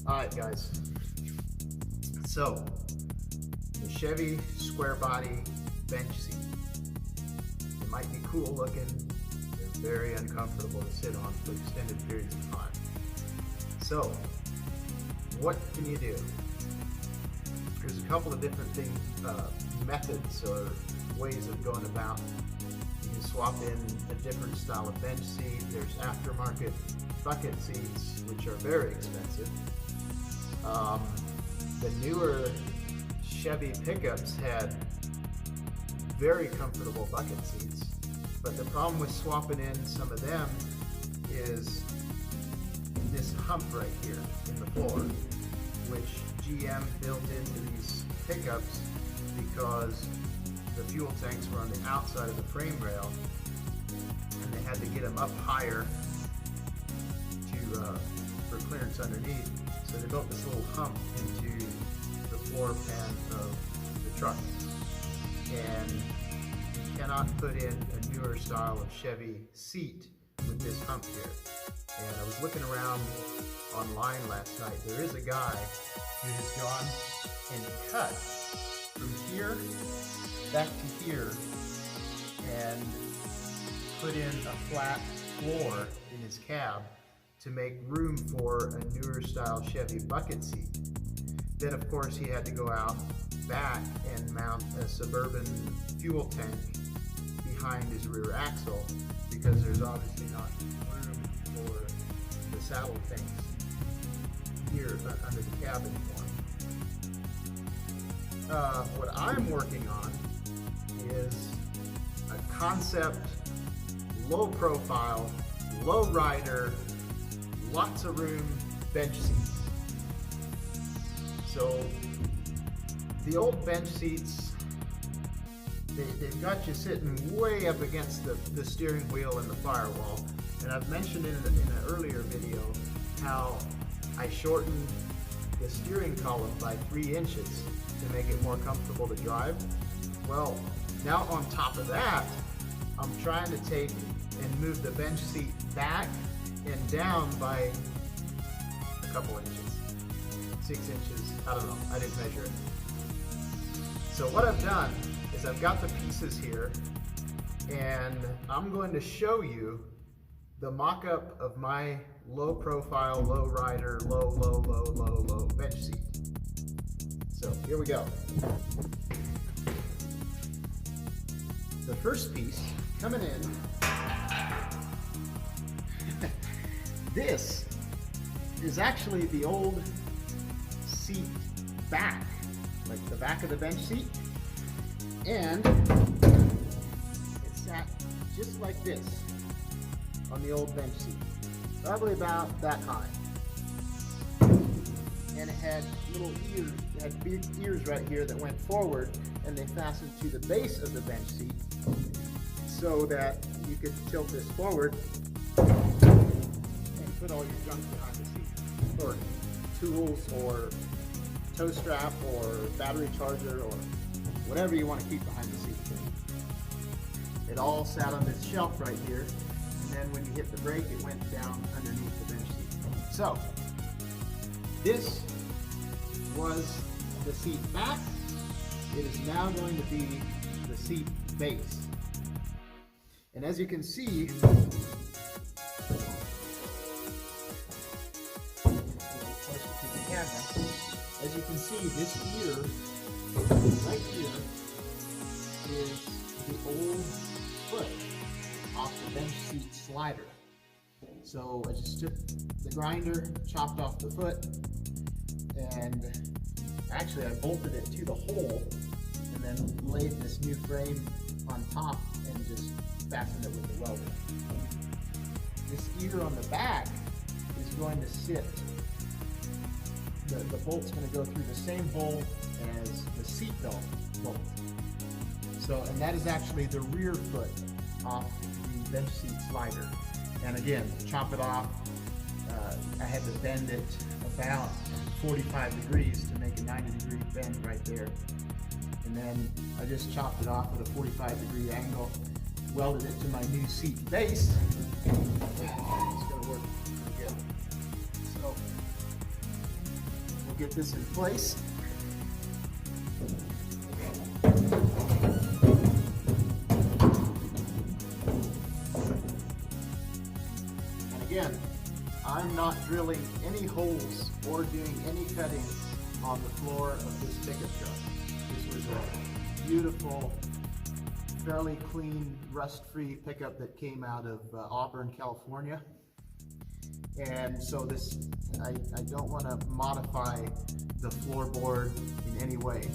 Alright guys, so the Chevy Sqarebody Bench seat. It might be cool looking, they're very uncomfortable to sit on for extended periods of time. So, what can you do? There's a couple of different things, methods or ways of going about. You can swap in a different style of bench seat. There's aftermarket bucket seats, which are very expensive. The newer Chevy pickups had very comfortable bucket seats, but the problem with swapping in some of them is this hump right here in the floor, which GM built into these pickups because the fuel tanks were on the outside of the frame rail and they had to get them up higher for clearance underneath. So they built this little hump into the floor pan of the truck. And you cannot put in a newer style of Chevy seat with this hump here. And I was looking around online last night. There is a guy who has gone and cut from here back to here and put in a flat floor in his cab to make room for a newer style Chevy bucket seat. Then of course he had to go out back and mount a Suburban fuel tank behind his rear axle because there's obviously not room for the saddle tanks here under the cab anymore. What I'm working on is a concept, low profile, low rider, lots of room bench seats. So the old bench seats, they've got you sitting way up against the steering wheel and the firewall. And I've mentioned in an earlier video how I shortened the steering column by 3 inches to make it more comfortable to drive. Well, now on top of that, I'm trying to take and move the bench seat back and down by a couple inches, 6 inches, I don't know, I didn't measure it. So what I've done is I've got the pieces here and I'm going to show you the mock-up of my low profile, low rider, low bench seat. So here we go. The first piece coming in, this is actually the old seat back, like the back of the bench seat, and it sat just like this on the old bench seat, probably about that high. And it had little ears, it had big ears right here that went forward and they fastened to the base of the bench seat so that you could tilt this forward and put all your junk behind the seat, or tools or tow strap or battery charger or whatever you want to keep behind the seat. It all sat on this shelf right here, and then when you hit the brake it went down underneath the bench seat. So this was the seat back. It is now going to be the seat base. And as you can see, as you can see, this ear right here is the old foot off the bench seat slider. So I just took the grinder, chopped off the foot, and actually I bolted it to the hole and then laid this new frame on top and just fastened it with the welder. This ear on the back is going to sit, the bolt's going to go through the same hole as the seat belt bolt. So, and that is actually the rear foot off the bench seat slider. And again, chop it off. I had to bend it about 45 degrees to make a 90-degree bend right there. And then I just chopped it off at a 45-degree angle, welded it to my new seat base. It's going to work pretty good. So get this in place. And again, I'm not drilling any holes or doing any cutting on the floor of this pickup truck. This was a beautiful, fairly clean, rust-free pickup that came out of Auburn, California. And so this, I don't want to modify the floorboard in any way.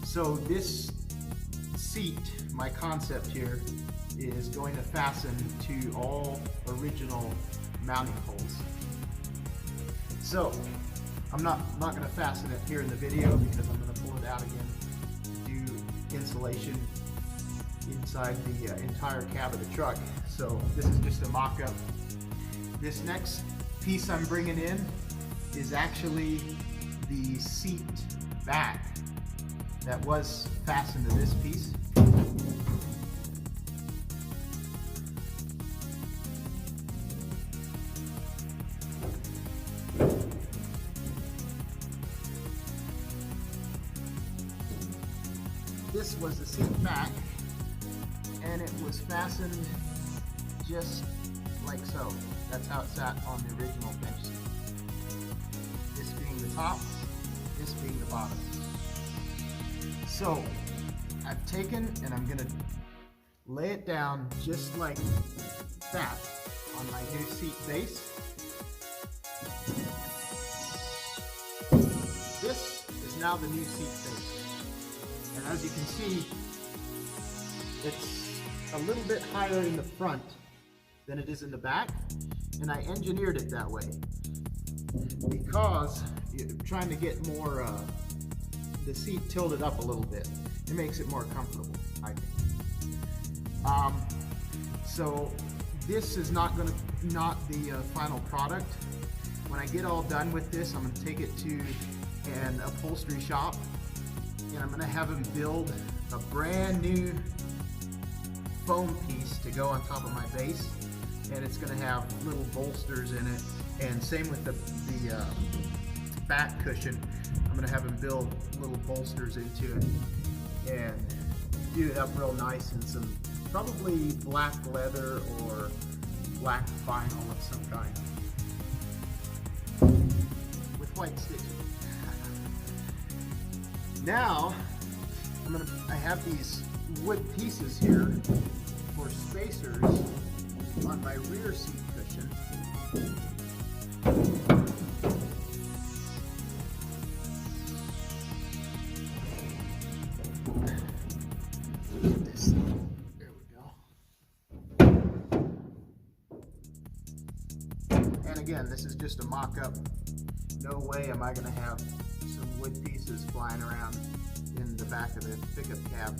So this seat, my concept here, is going to fasten to all original mounting holes. So I'm not going to fasten it here in the video because I'm going to pull it out again to do insulation inside the entire cab of the truck. So this is just a mock-up. This next piece I'm bringing in is actually the seat back that was fastened to this piece. This was the seat back, and it was fastened just like so. That's how it sat on the original bench seat. This being the top, this being the bottom. So I've taken and I'm going to lay it down just like that on my new seat base. This is now the new seat base. And as you can see, it's a little bit higher in the front than it is in the back, and I engineered it that way because you're trying to get more the seat tilted up a little bit. It makes it more comfortable, I think. So this is not the final product. When I get all done with this, I'm going to take it to an upholstery shop, and I'm going to have them build a brand new foam piece to go on top of my base, and it's going to have little bolsters in it, and same with the back cushion. I'm going to have them build little bolsters into it and do it up real nice in some probably black leather or black vinyl of some kind with white stitching. Now I have these wood pieces here for spacers on my rear seat cushion. There we go. And again, this is just a mock-up. No way am I going to have some wood pieces flying around in the back of the pickup cab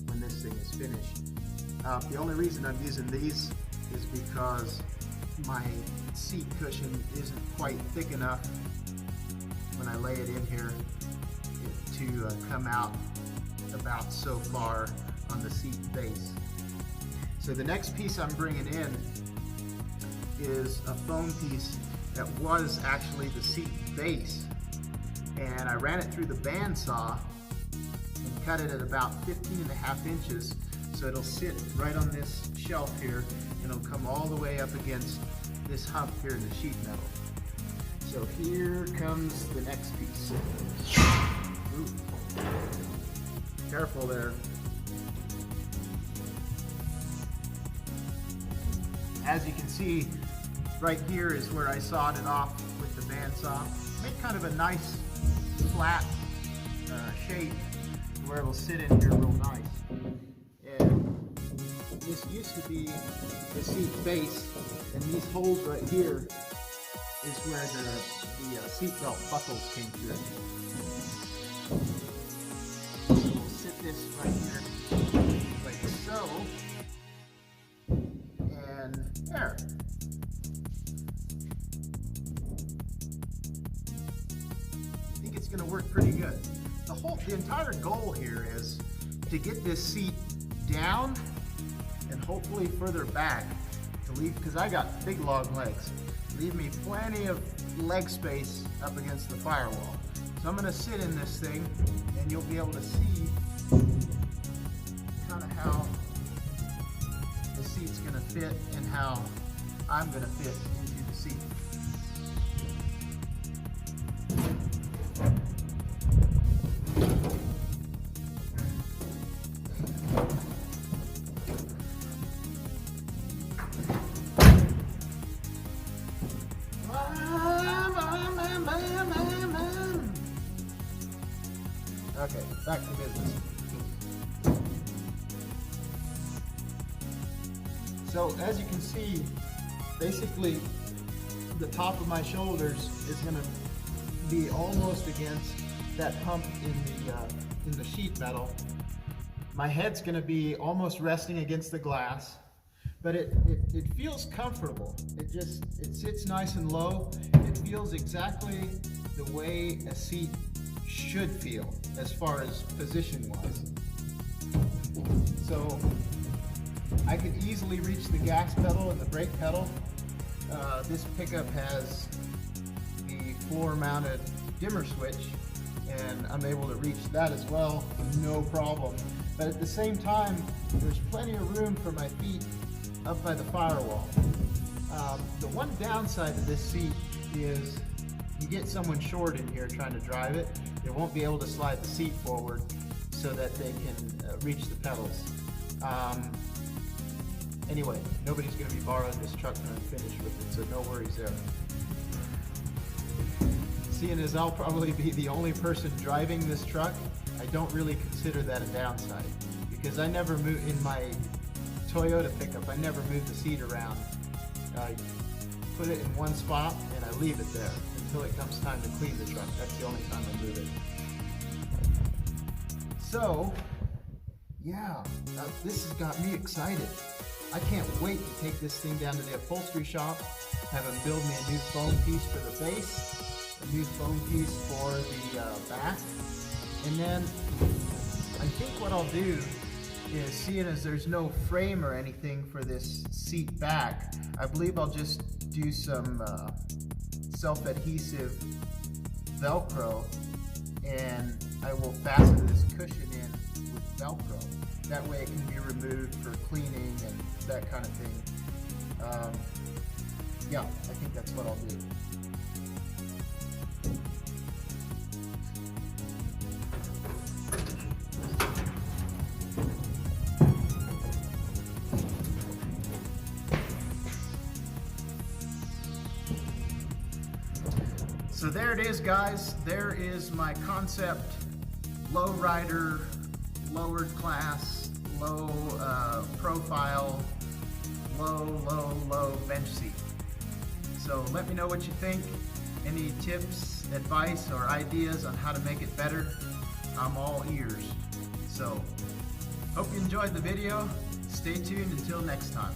when this thing is finished. The only reason I'm using these is because my seat cushion isn't quite thick enough when I lay it in here to come out about so far on the seat base. So the next piece I'm bringing in is a foam piece that was actually the seat base, and I ran it through the bandsaw and cut it at about 15.5 inches, so it'll sit right on this shelf here, and it'll come all the way up against this hump here in the sheet metal. So here comes the next piece. Ooh. Careful there. As you can see, right here is where I sawed it off with the bandsaw. Make kind of a nice flat shape where it'll sit in here real nice. And this used to be the seat base, and these holes right here is where the seat belt buckles came through. So we'll sit this right here like so, and there. I think it's going to work pretty good. The entire goal here is to get this seat down and hopefully further back to leave, because I got big long legs, leave me plenty of leg space up against the firewall. So I'm going to sit in this thing, and you'll be able to see kind of how the seat's going to fit and how I'm going to fit into the seat. Okay, back to business. So as you can see, basically the top of my shoulders is going to be almost against that hump in the sheet metal. My head's going to be almost resting against the glass, but it feels comfortable. It sits nice and low. It feels exactly the way a seat should feel as far as position wise. So I could easily reach the gas pedal and the brake pedal. This pickup has the floor mounted dimmer switch, and I'm able to reach that as well, no problem. But at the same time, there's plenty of room for my feet up by the firewall. The one downside to this seat is you get someone short in here trying to drive it, they won't be able to slide the seat forward so that they can reach the pedals. Anyway, nobody's going to be borrowing this truck when I'm finished with it, so no worries there. Seeing as I'll probably be the only person driving this truck, I don't really consider that a downside, because I never move in my Toyota pickup. I never move the seat around. I put it in one spot and I leave it there until it comes time to clean the truck. That's the only time I move it. So, yeah, this has got me excited. I can't wait to take this thing down to the upholstery shop, have them build me a new foam piece for the base, a new foam piece for the back, and then I think what I'll do is, seeing as there's no frame or anything for this seat back, I believe I'll just do some self-adhesive Velcro, and I will fasten this cushion in with Velcro. That way it can be removed for cleaning and that kind of thing. Yeah, I think that's what I'll do. So there it is, guys. There is my concept low rider, lowered class, low profile, low bench seat. So let me know what you think. Any tips, advice, or ideas on how to make it better? I'm all ears. So hope you enjoyed the video. Stay tuned until next time.